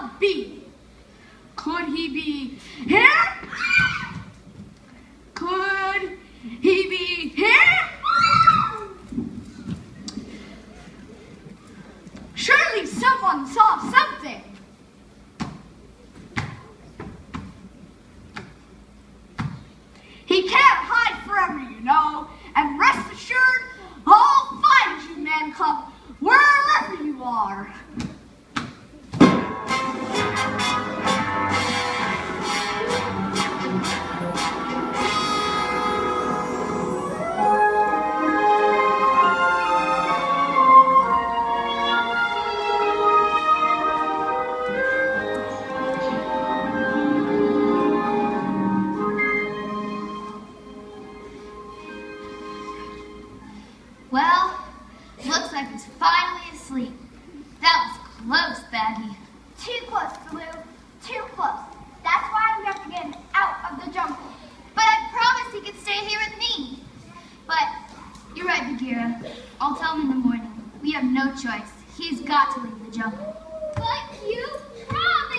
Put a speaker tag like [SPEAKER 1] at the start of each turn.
[SPEAKER 1] not be? Could he be here? Could he be here? Surely someone saw something. He can't hide forever, you know, and rest assured, I'll find you, man cub, wherever you are.
[SPEAKER 2] Well, looks like he's finally asleep. That was close, Baggy.
[SPEAKER 3] Too close, Baloo. Too close. That's why we have to get him out of the jungle.
[SPEAKER 2] But I promised he could stay here with me. But you're right, Bagheera. I'll tell him in the morning. We have no choice. He's got to leave the jungle.
[SPEAKER 3] But you promised!